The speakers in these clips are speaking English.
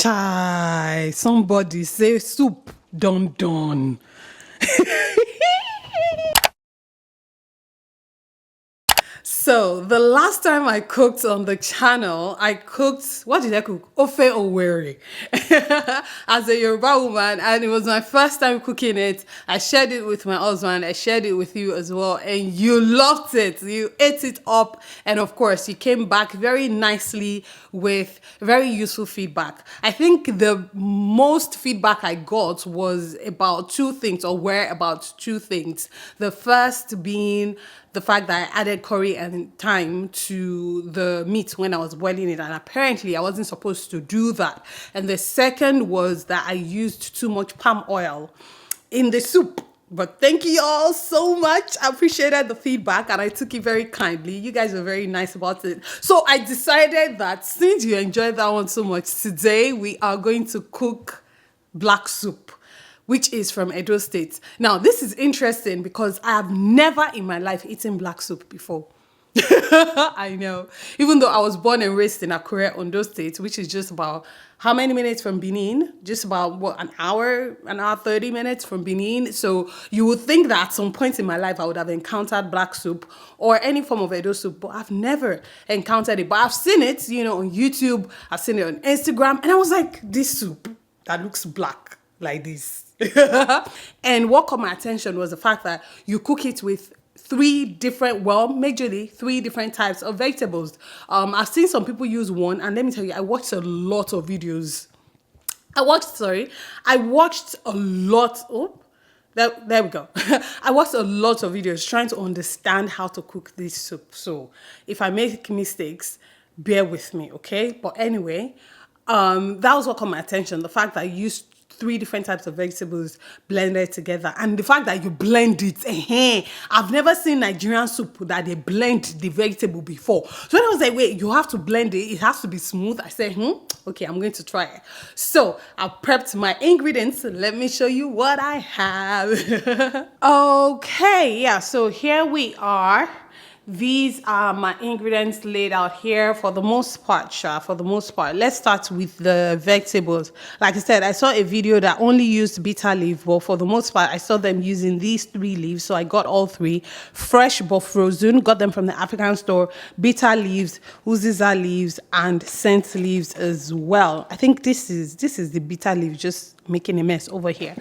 Chai, somebody say soup, done done. So the last time I cooked on the channel, I cooked, what did I cook? Ofe Oweri as a Yoruba woman, and it was my first time cooking it. I shared it with my husband, I shared it with you as well, and you loved it. You ate it up, and of course, you came back very nicely with very useful feedback. I think the most feedback I got was about two things, or were about two things. The first being the fact that I added curry and thyme to the meat when I was boiling it, and apparently I wasn't supposed to do that. And the second was that I used too much palm oil in the soup. But thank you all so much. I appreciated the feedback and I took it very kindly. You guys were very nice about it. So I decided that since you enjoyed that one so much, today we are going to cook black soup, which is from Edo State. Now, this is interesting because I have never in my life eaten black soup before. I know. Even though I was born and raised in Akure, Ondo State, which is just about how many minutes from Benin? Just about, what, an hour 30 minutes from Benin. So you would think that at some point in my life I would have encountered black soup or any form of Edo soup, but I've never encountered it. But I've seen it, on YouTube. I've seen it on Instagram. And I was like, this soup that looks black like this. And what caught my attention was the fact that you cook it with majorly three different types of vegetables. I've seen some people use one, and let me tell you, I watched a lot of videos. I watched a lot. There we go. I watched a lot of videos trying to understand how to cook this soup. So if I make mistakes, bear with me, okay? But anyway, that was what caught my attention. The fact that I used three different types of vegetables blended together, and the fact that you blend it. I've never seen Nigerian soup that they blend the vegetable before. So when I was like, wait, you have to blend it, it has to be smooth. I said, okay, I'm going to try it. So I prepped my ingredients. Let me show you what I have. Okay, yeah, so here we are. These are my ingredients laid out here for the most part, Let's start with the vegetables. Like I said, I saw a video that only used bitter leaf, but for the most part, I saw them using these three leaves. So I got all three, fresh but frozen, got them from the African store, bitter leaves, uziza leaves, and scent leaves as well. I think this is the bitter leaf, just making a mess over here.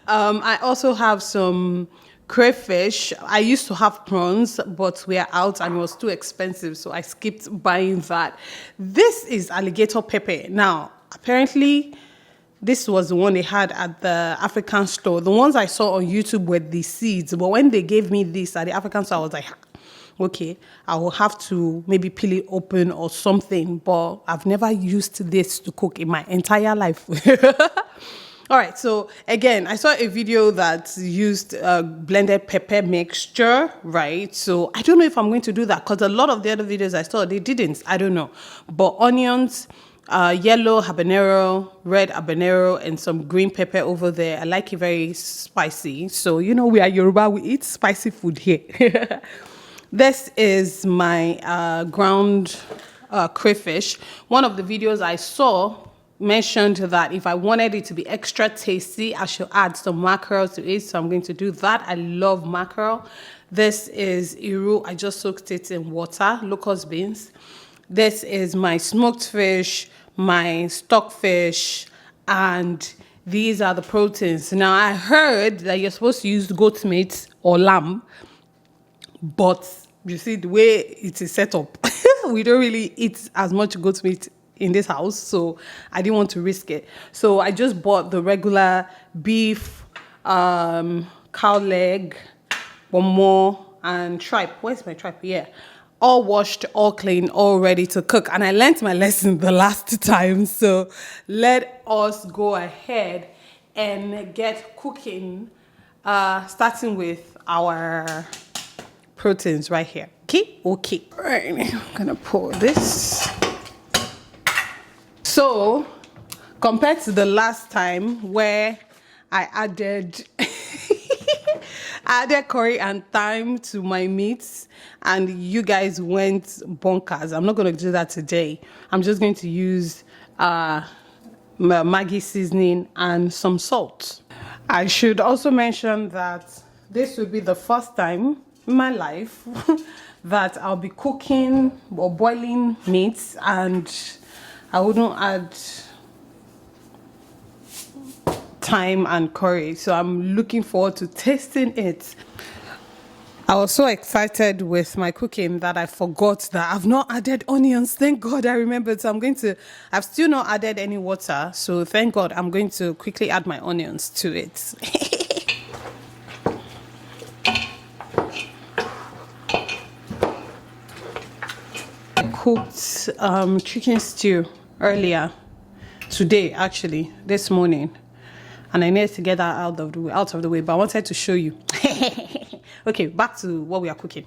I also have some crayfish. I used to have prawns, but we are out and it was too expensive, so I skipped buying that. This is alligator pepper. Now, apparently, this was the one they had at the African store. The ones I saw on YouTube were the seeds, but when they gave me this at the African store, I was like, okay, I will have to maybe peel it open or something, but I've never used this to cook in my entire life. All right, so again, I saw a video that used blended pepper mixture, right? So I don't know if I'm going to do that because a lot of the other videos I saw, they didn't. I don't know. But onions, yellow habanero, red habanero, and some green pepper over there. I like it very spicy. So, we are Yoruba, we eat spicy food here. This is my ground crayfish. One of the videos I saw mentioned that if I wanted it to be extra tasty, I should add some mackerel to it. So I'm going to do that. I love mackerel. This is iru. I just soaked it in water, locust beans. This is my smoked fish, my stockfish, and these are the proteins. Now, I heard that you're supposed to use goat meat or lamb, but you see the way it is set up, we don't really eat as much goat meat in this house, so I didn't want to risk it. So I just bought the regular beef, cow leg, more, and tripe. Where's my tripe? Yeah. All washed, all clean, all ready to cook. And I learned my lesson the last time. So let us go ahead and get cooking, starting with our proteins right here. Okay? Okay. All right, I'm gonna pour this. So, compared to the last time where I added curry and thyme to my meats and you guys went bonkers, I'm not going to do that today. I'm just going to use Maggi seasoning and some salt. I should also mention that this will be the first time in my life that I'll be cooking or boiling meats, and I wouldn't add thyme and curry, so I'm looking forward to tasting it. I was so excited with my cooking that I forgot that I've not added onions. Thank God I remembered. So I've still not added any water. So thank God I'm going to quickly add my onions to it. I cooked chicken stew earlier today, actually, this morning. And I needed to get that out of the way, but I wanted to show you. Okay, back to what we are cooking.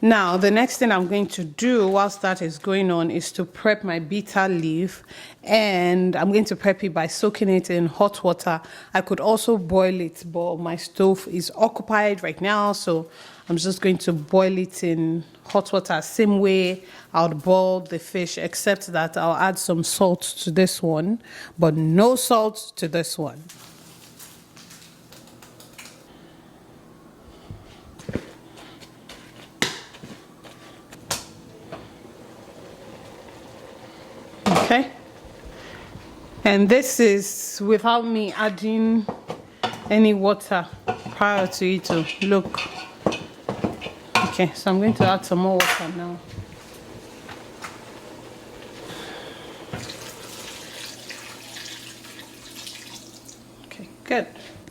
Now, the next thing I'm going to do whilst that is going on is to prep my bitter leaf, and I'm going to prep it by soaking it in hot water. I could also boil it, but my stove is occupied right now, so I'm just going to boil it in hot water. Same way I would boil the fish, except that I'll add some salt to this one, but no salt to this one. Okay, and this is without me adding any water prior to it to look. Okay, so I'm going to add some more water now. Okay, good.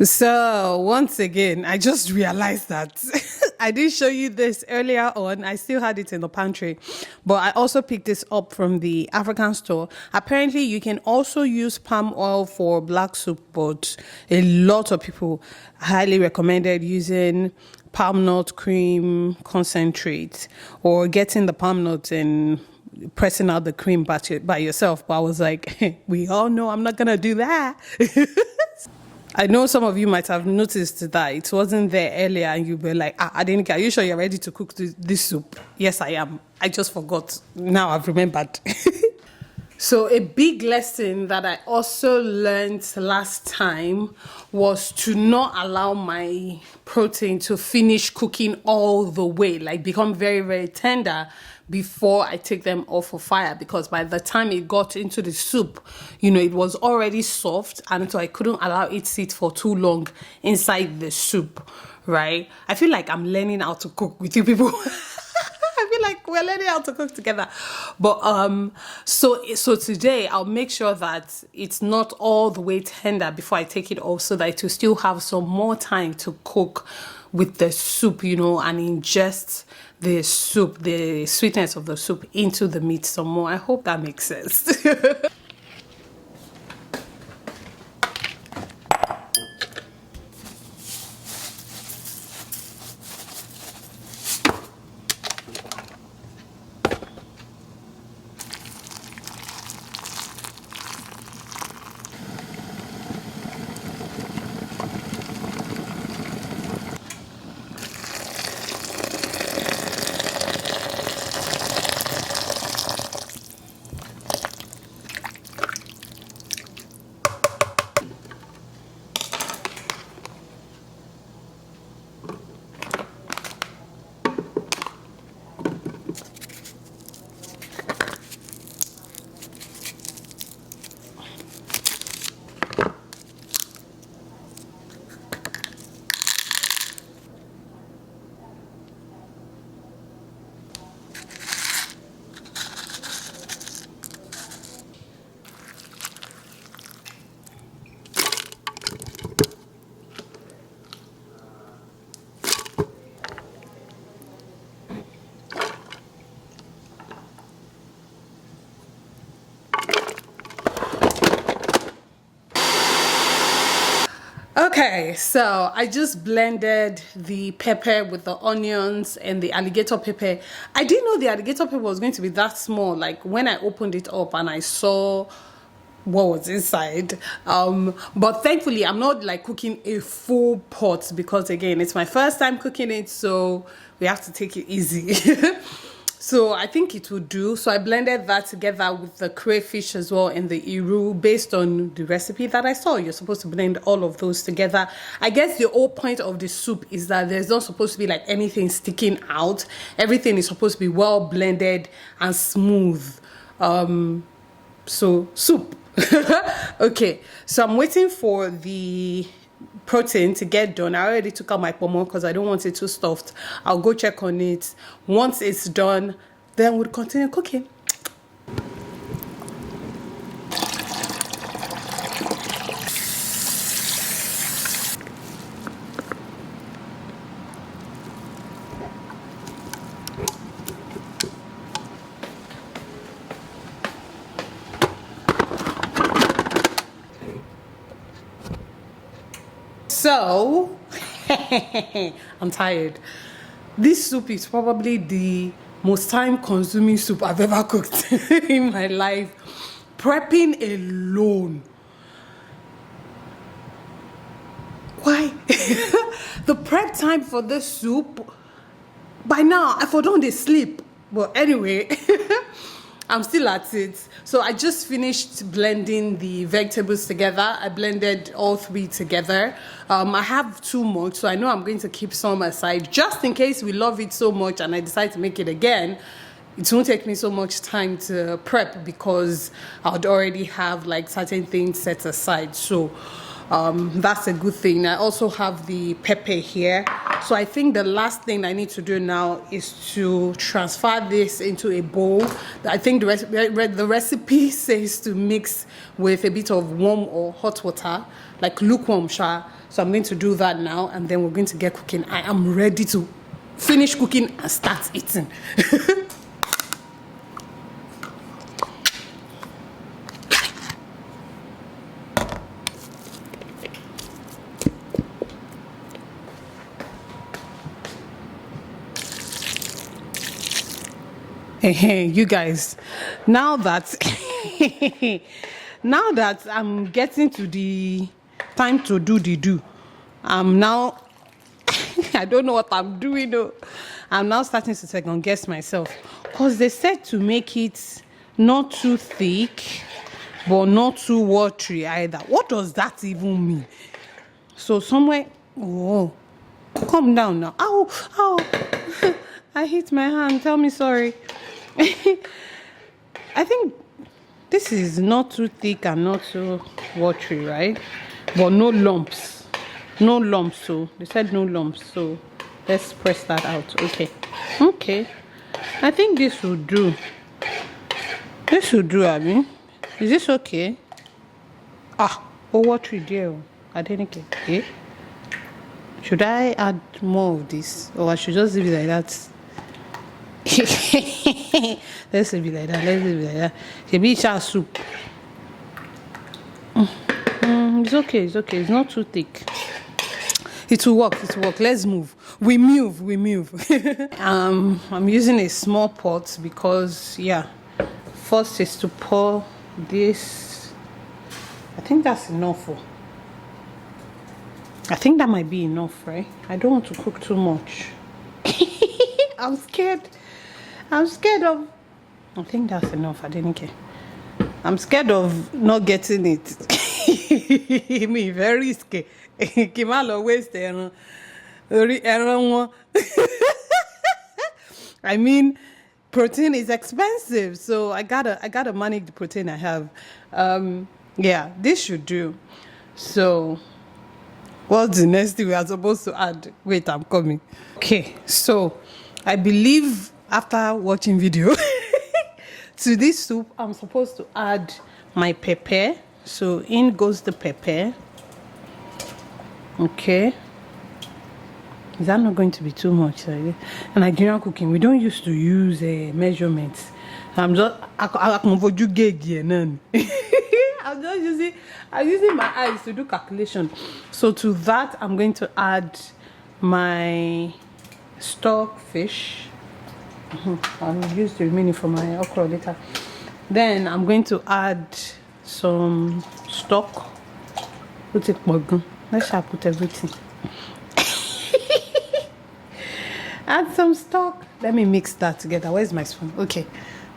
So once again, I just realized that I did show you this earlier on. I still had it in the pantry, but I also picked this up from the African store. Apparently, you can also use palm oil for black soup, but a lot of people highly recommended using palm nut cream concentrate or getting the palm nuts and pressing out the cream by yourself. But I was like, we all know I'm not gonna do that. I know some of you might have noticed that it wasn't there earlier, and you were like, Adenike, are you sure you're ready to cook this soup? Yes, I am. I just forgot. Now I've remembered. So a big lesson that I also learned last time was to not allow my protein to finish cooking all the way, like become very, very tender before I take them off of fire, because by the time it got into the soup, it was already soft, and so I couldn't allow it sit for too long inside the soup, right? I feel like I'm learning how to cook with you people. I feel like we're learning how to cook together. But so today I'll make sure that it's not all the way tender before I take it off, so that it will still have some more time to cook with the soup, and ingest the soup, the sweetness of the soup into the meat some more. I hope that makes sense. Okay, so I just blended the pepper with the onions and the alligator pepper. I didn't know the alligator pepper was going to be that small. Like when I opened it up and I saw what was inside, but thankfully I'm not like cooking a full pot because again it's my first time cooking it, so we have to take it easy. So I think it will do. So I blended that together with the crayfish as well and the iru based on the recipe that I saw. You're supposed to blend all of those together. I guess the whole point of the soup is that there's not supposed to be like anything sticking out. Everything is supposed to be well blended and smooth. So soup. Okay, so I'm waiting for the protein to get done. I already took out my pomo because I don't want it too stuffed. I'll go check on it. Once it's done, then we'll continue cooking. So, I'm tired. This soup is probably the most time-consuming soup I've ever cooked in my life. Prepping alone. Why? The prep time for this soup, by now, I forgot to sleep. But anyway, I'm still at it. So I just finished blending the vegetables together. I blended all three together. I have too much, so I know I'm going to keep some aside just in case we love it so much and I decide to make it again. It won't take me so much time to prep because I would already have like certain things set aside. So that's a good thing. I also have the pepper here. So I think the last thing I need to do now is to transfer this into a bowl. I think the recipe says to mix with a bit of warm or hot water, like lukewarm sha. So I'm going to do that now and then we're going to get cooking. I am ready to finish cooking and start eating. Hey, you guys, now that now that I'm getting to the time to do the do, I'm now I don't know what I'm doing though. I'm now starting to second guess myself because they said to make it not too thick but not too watery either. What does that even mean? So somewhere, oh, calm down now. Ow. I hit my hand, tell me sorry. I think this is not too thick and not too watery, right? But no lumps. No lumps, so they said no lumps, so let's press that out. Okay, I think this will do. This will do, I mean. Is this okay? Oh, watery there. Adenike. Okay. Should I add more of this or I should just leave it like that? Let's leave it like that. Let's leave it like that. Maybe it's soup. It's okay. It's okay. It's not too thick. It will work. It will work. Let's move. We move. I'm using a small pot because yeah. First is to pour this. I think that's enough. I think that might be enough, right? I don't want to cook too much. I'm scared. I'm scared of. I think that's enough. I didn't care. I'm scared of not getting it. Me very scared. Kimalo waste I mean, protein is expensive, so I gotta manage the protein I have. Yeah, this should do. So, what's the next thing we are supposed to add? Wait, I'm coming. Okay, so I believe after watching video to this soup, I'm supposed to add my pepper. So in goes the pepper. Okay. Is that not going to be too much? In Nigerian cooking, we don't used to use measurements. I'm just I'm I'm using my eyes to do calculation. So to that, I'm going to add my stock fish. I'll use the remaining for my okra later. Then I'm going to add some stock. Put it more. Let's put everything. Add some stock. Let me mix that together. Where's my spoon? Okay.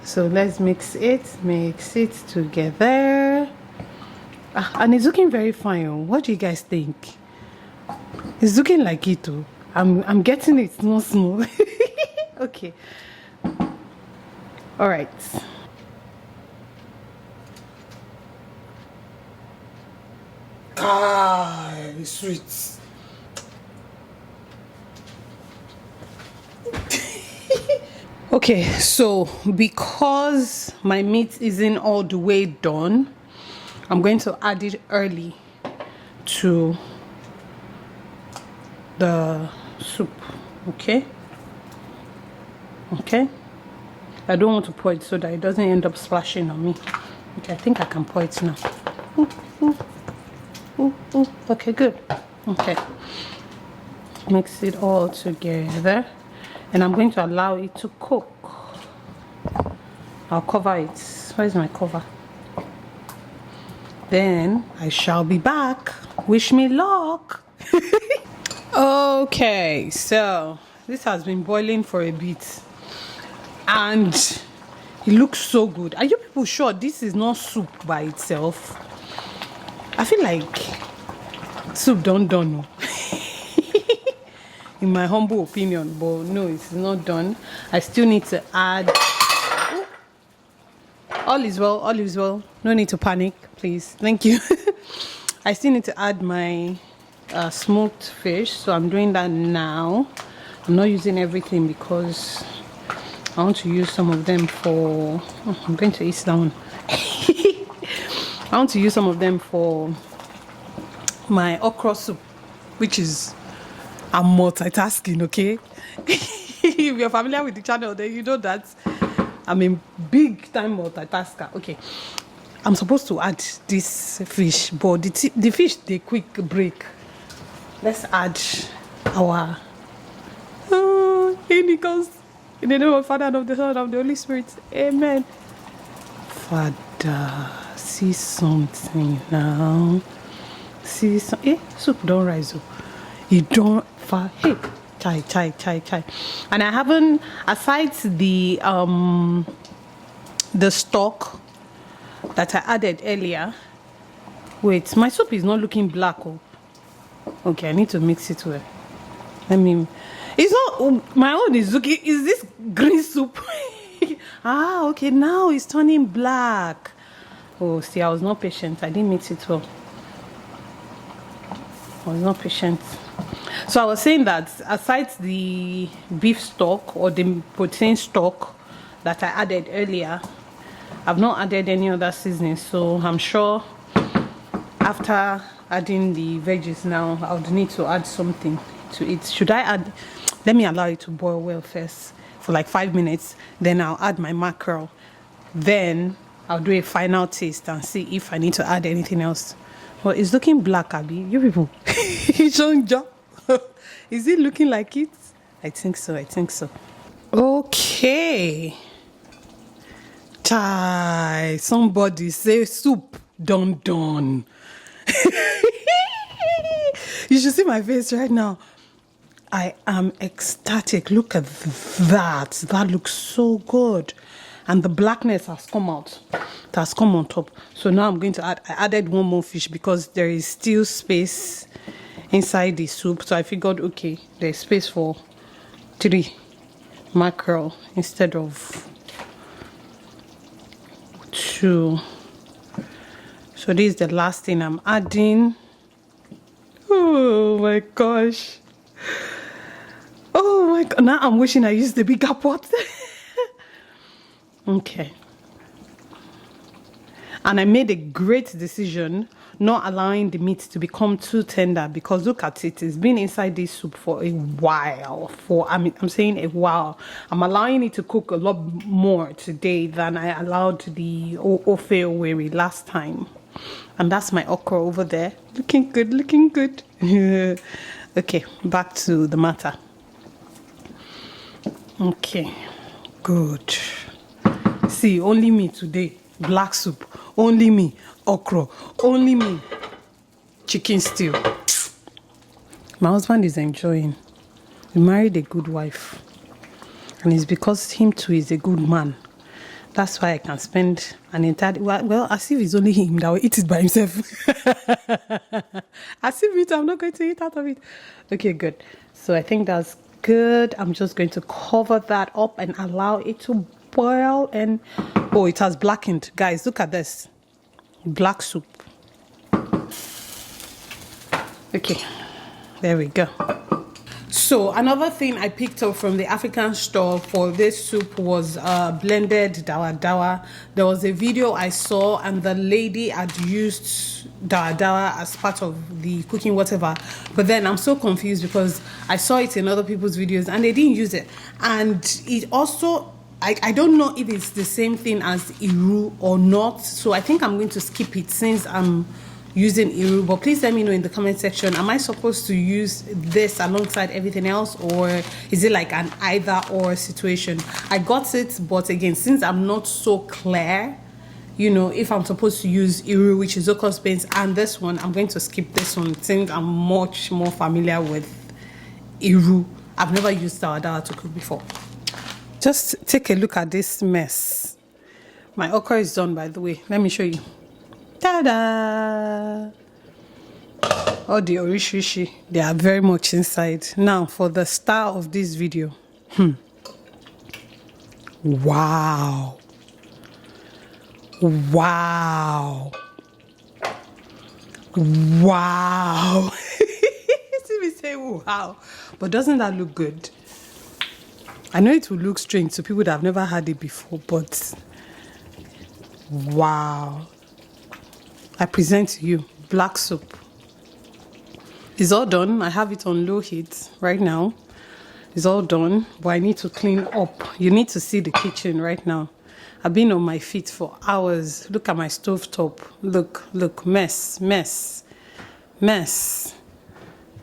So let's mix it together. And it's looking very fine. What do you guys think? It's looking like it too. I'm getting it small. Okay. All right. It's sweet. Okay, so because my meat isn't all the way done, I'm going to add it early to the soup. Okay, I don't want to pour it so that it doesn't end up splashing on me. Okay, I think I can pour it now. Okay, good. Okay, mix it all together, and I'm going to allow it to cook. I'll cover it. Where's my cover? Then I shall be back. Wish me luck. Okay, so this has been boiling for a bit and it looks so good. Are you people sure this is not soup by itself? I feel like soup don't done. In my humble opinion, but no, it's not done. I still need to add. All is well. No need to panic, please. Thank you. I still need to add my smoked fish, so I'm doing that now. I'm not using everything because I want to use some of them for I'm going to eat that one. I want to use some of them for my okra soup, which is I'm multitasking. Okay. If you're familiar with the channel, then you know that I'm a big time multitasker. Okay, I'm supposed to add this fish, but the fish they quick break. Let's add our in the name of the Father and of the Son and of the Holy Spirit. Amen. Father, see something now. See some. Soup don't rise up. You don't. Hey. Chai. And I haven't, aside the stock that I added earlier. Wait, my soup is not looking black. Oh, okay, I need to mix it well. It's not, my own is looking, is this green soup? Okay, now it's turning black. Oh, see, I was not patient. I didn't mix it well. I was not patient. So I was saying that aside the beef stock or the protein stock that I added earlier, I've not added any other seasoning. So I'm sure after adding the veggies now, I would need to add something to it. Should I add? Let me allow it to boil well first for like 5 minutes. Then I'll add my mackerel. Then I'll do a final taste and see if I need to add anything else. Well, it's looking black, Abby. You people. Is it looking like it? I think so. Okay. Chai. Somebody say soup done. You should see my face right now. I am ecstatic. Look at that. That looks so good. And the blackness has come out. It has come on top. So now I'm going to add, I added one more fish because there is still space inside the soup. So I figured, okay, there's space for 3 mackerel instead of 2. So this is the last thing I'm adding. Oh my gosh. Oh my god. Now I'm wishing I used the bigger pot. Okay. And I made a great decision not allowing the meat to become too tender, because look at it, it's been inside this soup for a while. I'm saying a while. I'm allowing it to cook a lot more today than I allowed the ofe oweri last time. And that's my okra over there. Looking good, looking good. Okay, back to the matter. Okay, good. See, only me today. Black soup. Only me. Okra. Only me. Chicken stew. My husband is enjoying. He married a good wife. And it's because him too is a good man. That's why I can spend an entire... Well, as if it's only him that will eat it by himself. As if I'm not going to eat out of it. Okay, good. So I think that's good. I'm just going to cover that up and allow it to boil. And oh, it has blackened. Guys, look at this. Black soup. Okay, there we go. So another thing I picked up from the African store for this soup was blended dawa dawa. There was a video I saw and the lady had used dawa dawa as part of the cooking whatever, but then I'm so confused because I saw it in other people's videos and they didn't use it. And it also, I don't know if it's the same thing as Iru or not, so I think I'm going to skip it since I'm using Iru. But please let me know in the comment section, am I supposed to use this alongside everything else, or is it like an either or situation? I got it, but again, since I'm not so clear, you know, if I'm supposed to use Iru, which is okra beans, and this one, I'm going to skip this one since I'm much more familiar with Iru. I've never used dawa dawa to cook before. Just take a look at this mess. My okra is done, by the way. Let me show you. Ta-da! All the orishirishi, they are very much inside. Now for the star of this video. Wow. Wow. Wow. See me say wow. But doesn't that look good? I know it will look strange to people that have never had it before, but wow. I present to you black soup. It's all done. I have it on low heat right now. It's all done, but I need to clean up. You need to see the kitchen right now. I've been on my feet for hours. Look at my stove top. Look, look, mess, mess, mess,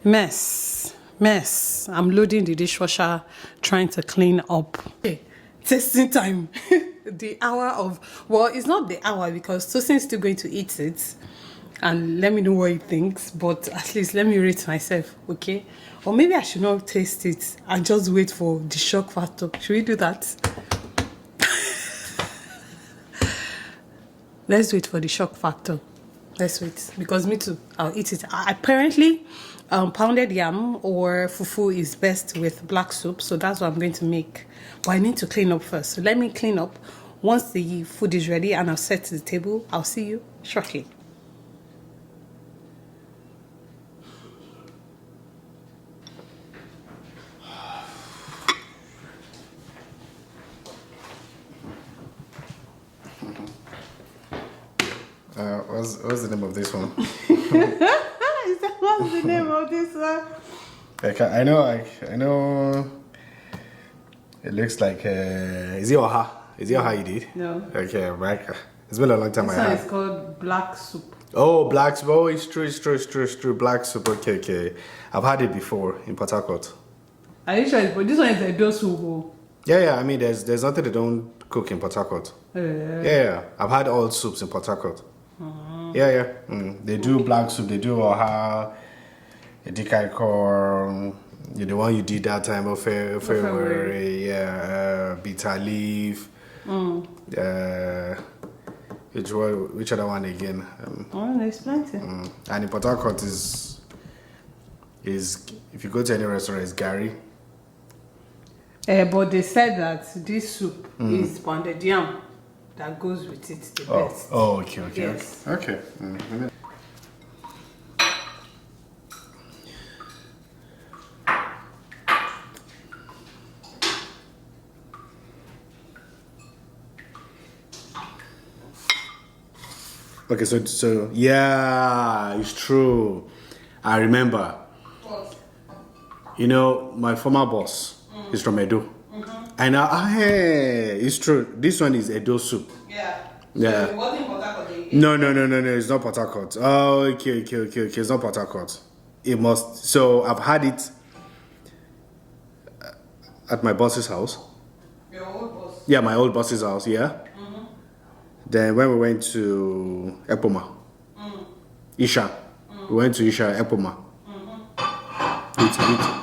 mess, mess. I'm loading the dishwasher, trying to clean up. Okay, tasting time. The hour of, well, it's not the hour because Tosin's still going to eat it and let me know what he thinks, but at least let me rate myself, okay? Or maybe I should not taste it and just wait for the shock factor. Should we do that? Let's wait for the shock factor. Let's wait, because me too, I'll eat it. Apparently pounded yam or fufu is best with black soup, so that's what I'm going to make. But I need to clean up first, so let me clean up. Once the food is ready and I've set to the table, I'll see you shortly. What's the name of this one? What's the name of this one? I know. It looks like is it Oha? Is it Oha you did? No. Okay, right. It's been a long time. This one is called black soup. Oh, black soup. Oh, it's true. Black soup. Okay. I've had it before in Port Harcourt. Are you sure? But this one is a EDO soup. Yeah. I mean, there's nothing they don't cook in Port Harcourt. Yeah. I've had all soups in Port Harcourt. Yeah. They do black soup. They do Oha, Adenike corn. The one you did that time of February. Yeah. Bitter leaf. Which other one again? There's plenty. And in Port Harcourt is if you go to any restaurant, it's Gary. But they said that this soup is pounded yam that goes with it the best. Oh, okay. Yes. Okay. Okay, so yeah, it's true. I remember. What? You know, my former boss is from Edo. And hey, it's true. This one is Edo soup. Yeah. Yeah. So it wasn't Port Harcourt. No. It's not Port Harcourt. Oh, okay. It's not Port Harcourt. It must. So I've had it at my boss's house. Your old boss. Yeah, my old boss's house. Yeah. Then when we went to Epoma, Isha, we went to Isha Epoma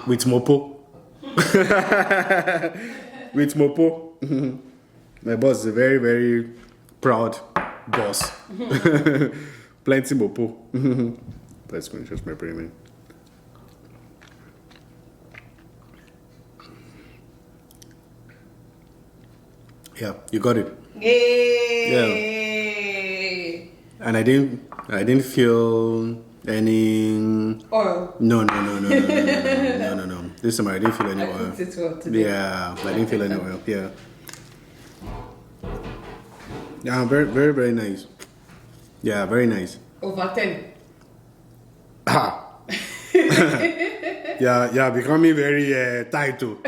with Mopo. With Mopo. My boss is a very, very proud boss. Plenty Mopo. Let's go and just my brain. Yeah, you got it. Yay! And I didn't feel any Oil. No. This time I didn't feel any oil. Yeah, I didn't feel any oil. Yeah. Yeah, very, very, very nice. Yeah, very nice. Over 10. Ah. yeah, becoming very tight too.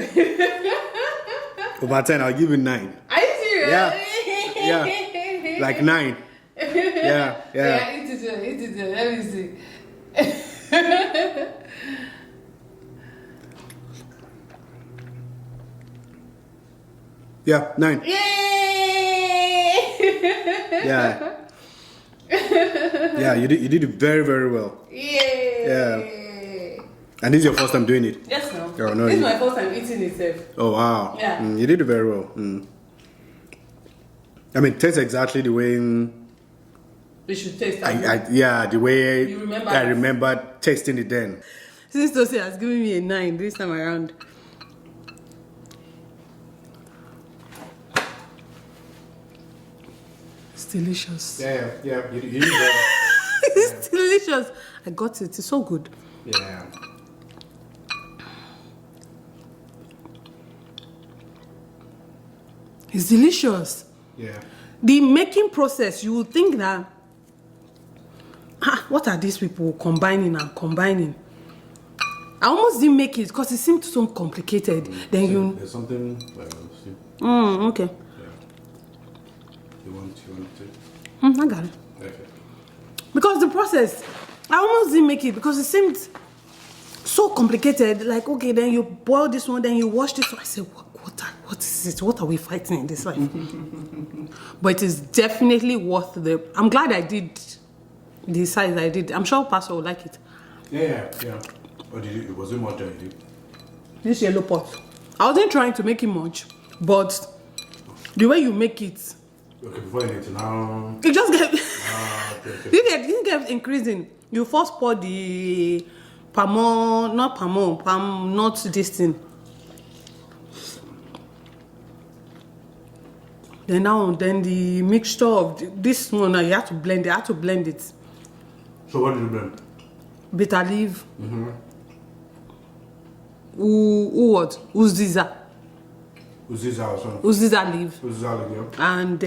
Over 10, I'll give you 9. Are you serious? Yeah. Like 9. Yeah. Yeah, eat it. Let me see. Yeah, 9. Yay! Yeah. Yeah, you did it very, very well. Yay! Yeah. And this is your first time doing it? Yes, no. Oh, no. This is my first time eating it. Oh, wow. Yeah. You did it very well. I mean, it tastes exactly the way We should taste it. the way You remember I it? remember tasting it then. Since Tosi has given me a 9 this time around. It's delicious. Yeah. You did well. It's delicious. I got it. It's so good. Yeah. It's delicious. Yeah. The making process, you would think that, what are these people combining? I almost didn't make it because it seemed so complicated. Then There's something. See. Okay. Yeah. You want to take? I got it. Okay. Because the process, I almost didn't make it because it seemed so complicated. Like, okay, then you boil this one, then you wash this one. I said, what is it? What are we fighting in this life? But it is definitely worth the. I'm glad I did the size I did. I'm sure Pastor will like it. Yeah. Or was it more than you did? This yellow pot. I wasn't trying to make it much, but the way you make it, Okay, before you need to now. it just get. Okay. It kept increasing. You first pour the palm not this thing. Then the mixture of this one, you have to blend it. So what did you blend? Bitter leaf. Uziza. Uziza also. Uziza leaf. Uziza, yeah. And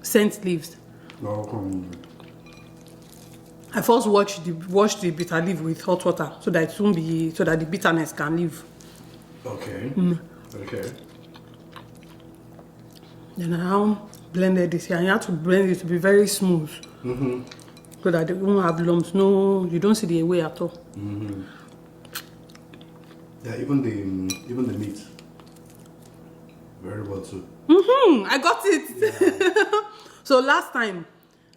scent leaves. No, I first wash the bitter leaf with hot water so that the bitterness can leave. Okay. Okay. Then I now blended this here. And you have to blend it to be very smooth. So that they won't have lumps. No, you don't see the way at all. Yeah, even the meat. Very well too. I got it. Yeah. So last time,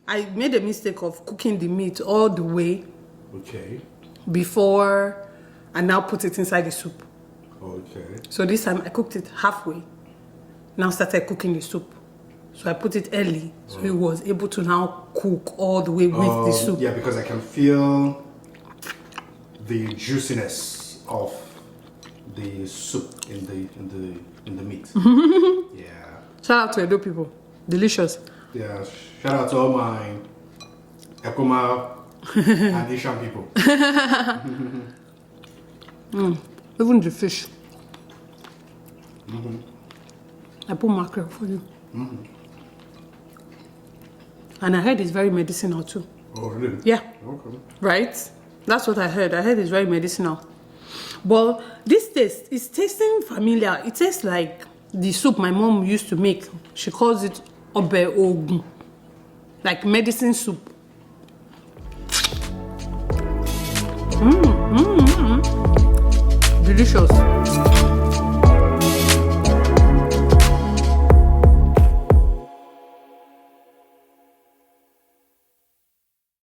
I made a mistake of cooking the meat all the way Okay. before I now put it inside the soup. Okay. So this time I cooked it halfway. Now started cooking the soup. So I put it early, so it was able to now cook all the way with the soup. Yeah, because I can feel the juiciness of the soup in the meat. Yeah. Shout out to Edo people. Delicious. Yeah. Shout out to all my Ekoma and Asian people. Even the fish. I put mackerel for you. And I heard it's very medicinal too. Oh, really? Yeah. Okay. Right? That's what I heard. I heard it's very medicinal. But this taste is tasting familiar. It tastes like the soup my mom used to make. She calls it obe ogun. like medicine soup. Delicious.